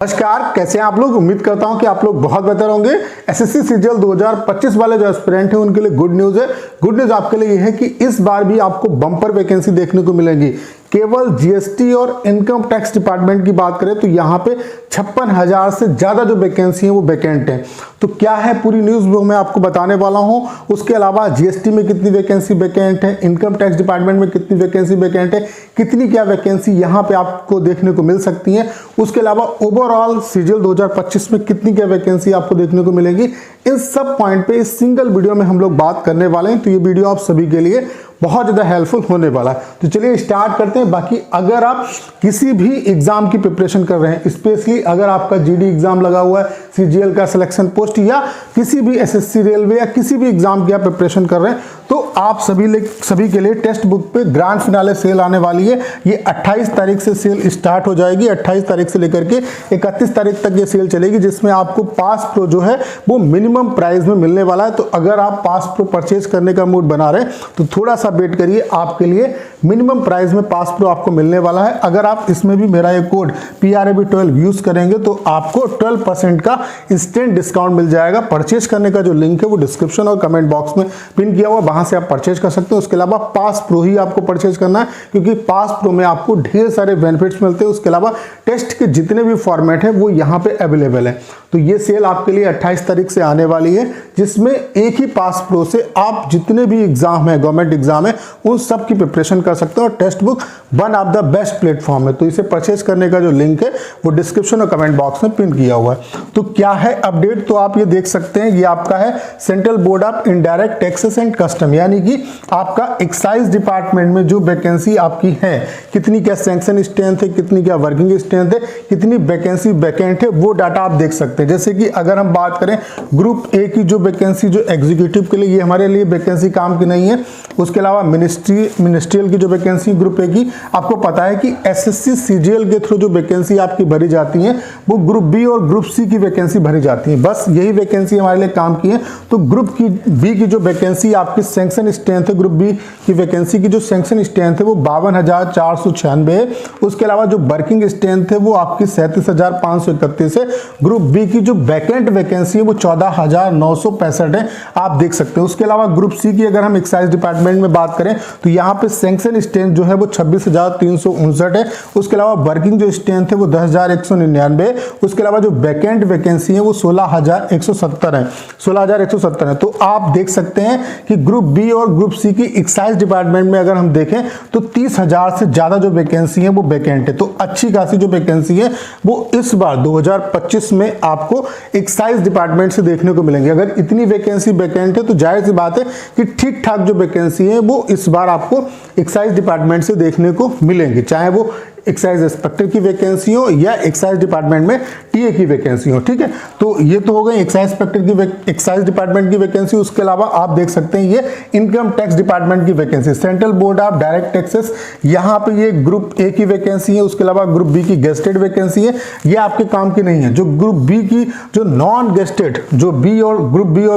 नमस्कार, कैसे हैं आप लोग। उम्मीद करता हूं कि आप लोग बहुत बेहतर होंगे। एसएससी सीजीएल 2025 वाले जो एस्पिरेंट हैं उनके लिए गुड न्यूज है। गुड न्यूज आपके लिए यह है कि इस बार भी आपको बम्पर वैकेंसी देखने को मिलेंगी। केवल जीएसटी और इनकम टैक्स डिपार्टमेंट की बात करें तो यहाँ पे 56,000 से ज्यादा जो वैकेंसी है वो वैकेंट है। तो क्या है पूरी न्यूज वो मैं आपको बताने वाला हूँ। उसके अलावा जीएसटी में कितनी वैकेंसी वैकेंट है, इनकम टैक्स डिपार्टमेंट में कितनी वैकेंसी वैकेंट है, कितनी क्या वैकेंसी यहाँ पे आपको देखने को मिल सकती है। उसके अलावा ओवरऑल सीजीएल 2025 में कितनी क्या वैकेंसी आपको देखने को मिलेगी, इन सब पॉइंट पे इस सिंगल वीडियो में हम लोग बात करने वाले हैं। तो ये वीडियो आप सभी के लिए बहुत ज़्यादा हेल्पफुल होने वाला है। तो चलिए स्टार्ट करते हैं। बाकी अगर आप किसी भी एग्जाम की प्रिपरेशन कर रहे हैं, स्पेशली अगर आपका जीडी एग्जाम लगा हुआ है, सीजीएल का सिलेक्शन पोस्ट या किसी भी एसएससी रेलवे या किसी भी एग्जाम की आप प्रिपरेशन कर रहे हैं, तो आप सभी के लिए टेक्स्ट बुक पे ग्रैंड फिनाले सेल आने वाली है। ये 28 तारीख से सेल स्टार्ट हो जाएगी। 28 तारीख से लेकर के 31 तारीख तक ये सेल चलेगी, जिसमें आपको पास प्रो जो है वो मिनिमम प्राइस में मिलने वाला है। तो अगर आप पास प्रो परचेज करने का मूड बना रहे हैं तो थोड़ा सा वेट करिए, आपके लिए मिनिमम प्राइस में पास प्रो आपको मिलने वाला है। अगर आप इसमें भी मेरा ये कोड PRAB12 यूज करेंगे तो आपको 12% का इंस्टेंट डिस्काउंट मिल जाएगा। परचेज करने का जो लिंक है वो डिस्क्रिप्शन और कमेंट बॉक्स में पिन किया हुआ, वहां से आप परचेज कर सकते हैं। उसके अलावा पास प्रो ही आपको परचेज करना है, क्योंकि पास प्रो में आपको ढेर सारे बेनिफिट्स मिलते हैं। उसके अलावा टेस्ट के जितने भी फॉर्मेट है वो यहाँ पे अवेलेबल है। तो ये सेल आपके लिए 28 तारीख से आने वाली है, जिसमें एक ही पास प्रो से आप जितने भी एग्जाम है, गवर्नमेंट एग्जाम है, उन सब की प्रिपरेशन कर सकते हो। और text book one of the best platform है। तो इसे परचेज करने का जो लिंक है वो डिस्क्रिप्शन और कमेंट बॉक्स में पिन किया हुआ है। तो क्या है अपडेट, तो आप ये देख सकते हैं, ये आपका है central board of indirect taxes and custom, यानी कि आपका एक्साइज डिपार्टमेंट में जो वैकेंसी आपकी है, कितनी क्या सैंक्शन स्ट्रेंथ है, कितनी क्या वर्किंग स्ट्रेंथ है, कितनी वैकेंसी वैकेंट है, वो डाटा आप देख सकते हैं। जैसे कि अगर हम बात करें ग्रुप ए की जो वैकेंसी जो एग्जीक्यूटिव के लिए, ये हमारे लिए वैकेंसी काम की नहीं है। उसके अलावा मिनिस्ट्रियल की जो वैकेंसी ग्रुप ए की, आपको पता है कि एसएससी सीजीएल के थ्रू जो वैकेंसी आपकी भरी जाती है वो ग्रुप बी और ग्रुप सी की वैकेंसी भरी जाती है। बस यही वैकेंसी हमारे लिए काम की है। तो ग्रुप की बी की जो वैकेंसी आपकी सैंक्शन स्ट्रेंथ है, ग्रुप बी की वैकेंसी की जो सैंक्शन स्ट्रेंथ है वो 52,496 है। उसके अलावा जो वर्किंग स्ट्रेंथ है वो आपकी 37,531 है। ग्रुप बी की जो वैकेंट वैकेंसी है वो 14,965 है, आप देख सकते हैं। उसके अलावा ग्रुप सी की अगर हम एक्साइज डिपार्टमेंट में बात करें तो यहाँ पे सैंक्शन स्ट्रेंथ जो है वो 26,359 है। उसके अलावा वर्किंग जो स्ट्रेंथ है वो 10,199 है। उसके अलावा जो वैकेंट वैकेंसी है वो 16,170 है, 16,170 है। तो आप देख सकते हैं कि ग्रुप बी और ग्रुप सी की एक्साइज डिपार्टमेंट में अगर हम देखें तो 30,000 से ज्यादा जो वैकेंसी है वो वैकेंट है। तो अच्छी खासी जो वैकेंसी है वो इस बार 2025 में आपको एक्साइज डिपार्टमेंट से देखने को मिलेंगे। अगर इतनी वैकेंसी वैकेंट है तो जाहिर सी बात है कि ठीक ठाक जो वैकेंसी है वो इस बार आपको एक्साइज डिपार्टमेंट से देखने को मिलेंगी, चाहे वो एक्साइज इंस्पेक्टर की वैकेंसी हो या एक्साइज डिपार्टमेंट में टीए की वैकेंसी हो। ठीक है, तो ये तो हो गई एक्साइज इंस्पेक्टर की, एक्साइज डिपार्टमेंट की वैकेंसी। उसके अलावा आप देख सकते हैं ये इनकम टैक्स डिपार्टमेंट की vacancy, central board of direct taxes, यहाँ पे ये ग्रुप ए की वैकेंसी है। उसके अलावा ग्रुप बी की गेस्टेड वैकेंसी है, ये आपके काम की नहीं है। जो ग्रुप बी की जो नॉन गेस्टेड, जो बी और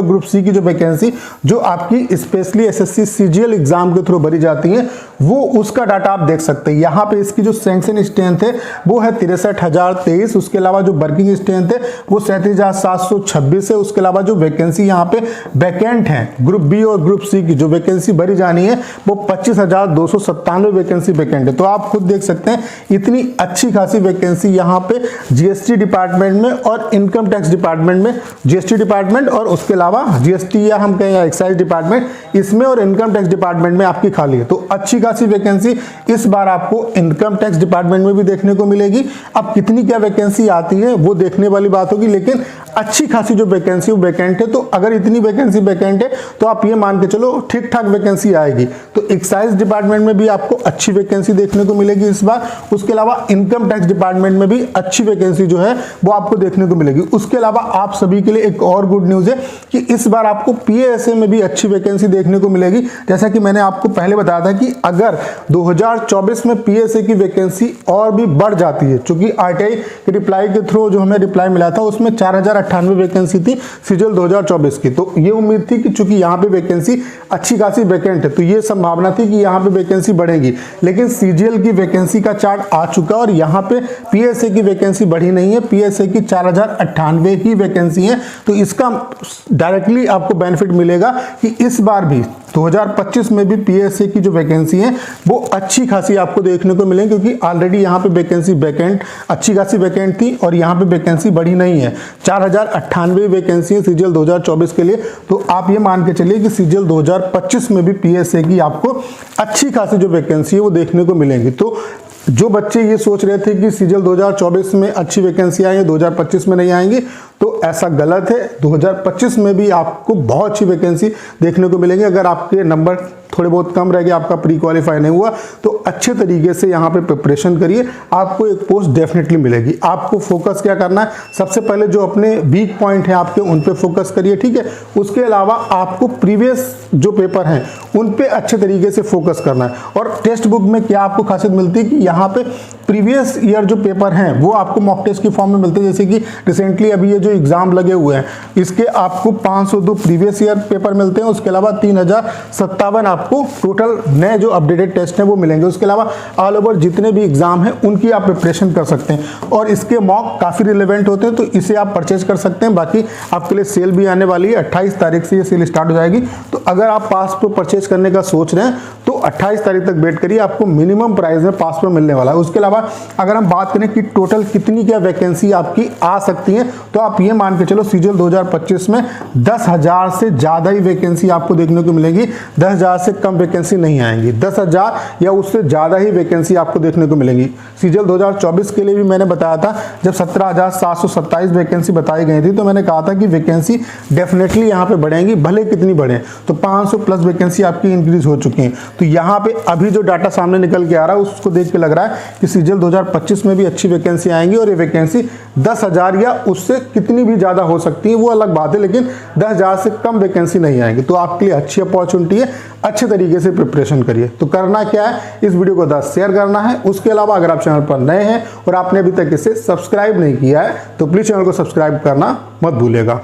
ग्रुप सी की जो वैकेंसी जो आपकी स्पेशली एसएससी सीजीएल एग्जाम के थ्रू भरी जाती है, वो उसका डाटा आप देख सकते हैं। यहाँ पे इसकी जो सैंक्शन स्ट्रेंथ है वो है 63,023। उसके अलावा जो वर्किंग स्ट्रेंथ है वो 37,726 है। उसके अलावा जो वैकेंसी यहाँ पे वैकेंट है ग्रुप बी और ग्रुप सी की जो वैकेंसी भरी जानी है वो 25,297 वैकेंसी वैकेंट है। तो आप खुद देख सकते हैं इतनी अच्छी खासी वैकेंसी यहाँ पे जीएसटी डिपार्टमेंट में और इनकम टैक्स डिपार्टमेंट में, जीएसटी डिपार्टमेंट और उसके अलावा जीएसटी या हम कहें या एक्साइज डिपार्टमेंट, इसमें और इनकम टैक्स डिपार्टमेंट में आपकी खाली है। तो अच्छी खासी वैकेंसी इस बार आपको इनकम टैक्स डिपार्टमेंट में भी देखने को मिलेगी। अब कितनी क्या वैकेंसी आती है वो देखने वाली बात होगी, लेकिन अच्छी खासी जो वैकेंसी वो वैकेंट है। तो अगर इतनी वैकेंसी वैकेंट है तो आप ये मान के चलो ठीक ठाक वैकेंसी आएगी। तो एक्साइज डिपार्टमेंट में भी आपको अच्छी वैकेंसी देखने को मिलेगी इस बार। उसके अलावा इनकम टैक्स डिपार्टमेंट में भी अच्छी वैकेंसी जो है वो आपको देखने को मिलेगी। उसके अलावा आप सभी के लिए एक और गुड न्यूज है कि इस बार आपको पीएएसए में भी अच्छी वैकेंसी देखने को मिलेगी। जैसा कि मैंने आपको पहले बताया था कि अगर 2024 में पीएसए की वैकेंसी वैकेंसी और भी बढ़ जाती है, क्योंकि आरटीआई के रिप्लाई के थ्रू जो हमें रिप्लाई मिला था उसमें 4098 वैकेंसी थी सीजीएल 2024 की। तो ये उम्मीद थी कि चूंकि यहाँ पे वैकेंसी अच्छी खासी वैकेंट है तो ये संभावना थी कि यहाँ पे वैकेंसी बढ़ेगी, लेकिन सीजीएल की वैकेंसी का चार्ट आ चुका और यहाँ पे पीएसए की वैकेंसी बढ़ी नहीं है, पीएसए की 4098 ही वैकेंसी है। तो इसका डायरेक्टली आपको बेनिफिट मिलेगा कि इस बार भी 2025 में भी पीएसए की जो वैकेंसी है वो अच्छी खासी आपको देखने को मिलेंगी, क्योंकि ऑलरेडी यहाँ पे वैकेंसी वैकेंट अच्छी खासी वैकेंट थी और यहाँ पे वैकेंसी बढ़ी नहीं है। 4098 वैकेंसी है सीजीएल 2024 के लिए। तो आप ये मान के चलिए कि सीजीएल 2025 में भी पीएसए की आपको अच्छी खासी जो वैकेंसी है वो देखने को मिलेंगी। तो जो बच्चे ये सोच रहे थे कि सीजीएल 2024 में अच्छी वैकेंसी आएंगे 2025 में नहीं आएंगी, तो ऐसा गलत है। 2025 में भी आपको बहुत अच्छी वैकेंसी देखने को मिलेंगी। अगर आपके नंबर थोड़े बहुत कम रह गए, आपका प्री क्वालिफाई नहीं हुआ, तो अच्छे तरीके से यहाँ पे प्रिपरेशन करिए, आपको एक पोस्ट डेफिनेटली मिलेगी। आपको फोकस क्या करना है, सबसे पहले जो अपने वीक पॉइंट है आपके उन पे फोकस करिए, ठीक है। उसके अलावा आपको प्रीवियस जो पेपर हैं उन पे अच्छे तरीके से फोकस करना है। और टेक्स्ट बुक में क्या आपको खासियत मिलती है कि यहाँ पे प्रीवियस ईयर जो पेपर हैं वो आपको मॉक टेस्ट की फॉर्म में मिलते हैं। जैसे कि रिसेंटली अभी ये जो एग्जाम लगे हुए हैं इसके आपको 502 प्रीवियस ईयर पेपर मिलते हैं। उसके अलावा 3057 आपको टोटल नए जो अपडेटेड टेस्ट हैं वो मिलेंगे। उसके अलावा ऑल ओवर जितने भी एग्जाम हैं उनकी आप प्रिपरेशन कर सकते हैं और इसके मॉक काफ़ी रिलेवेंट होते हैं, तो इसे आप परचेज कर सकते हैं। बाकी आपके लिए सेल भी आने वाली है, 28 तारीख से ये सेल स्टार्ट हो जाएगी। तो अगर आप पास पे परचेज करने का सोच रहे हैं तो 28 तारीख तक वेट करिए, आपको मिनिमम प्राइस में पास पे मिलने वाला है। उसके अलावा अगर हम बात करें कि टोटल कितनी क्या वैकेंसी आपकी आ सकती है, तो आप ये मान के चलो सीजीएल 2025 में 10,000 से ज़्यादा ही वैकेंसी आपको देखने को मिलेगी। 10,000 से कम वैकेंसी नहीं आएंगी, 10,000 या उससे ज़्यादा ही वैकेंसी आपको देखने को मिलेगी। सीजीएल 2024 के लिए भी मैंने बताया था, जब 17,727 वैकेंसी बताई गई थी तो मैंने कहा था कि वैकेंसी डेफिनेटली यहाँ पे बढ़ेंगी, भले कितनी बढ़े। तो 500 प्लस वैकेंसी आपकी इंक्रीज हो चुकी है। तो यहाँ पे अभी जो डाटा सामने निकल के आ रहा है उसको देख के लग रहा है कि सीजीएल 2025 में भी अच्छी वैकेंसी आएंगी और ये वैकेंसी 10,000 या उससे कितनी भी ज़्यादा हो सकती है वो अलग बात है, लेकिन 10,000 से कम वैकेंसी नहीं आएंगी। तो आपके लिए अच्छी अपॉर्चुनिटी है, अच्छे तरीके से प्रिपरेशन करिए। तो करना क्या है, इस वीडियो को 10 शेयर करना है। उसके अलावा अगर आप चैनल पर नए हैं और आपने अभी तक इसे सब्सक्राइब नहीं किया है तो प्लीज़ चैनल को सब्सक्राइब करना मत भूलिएगा।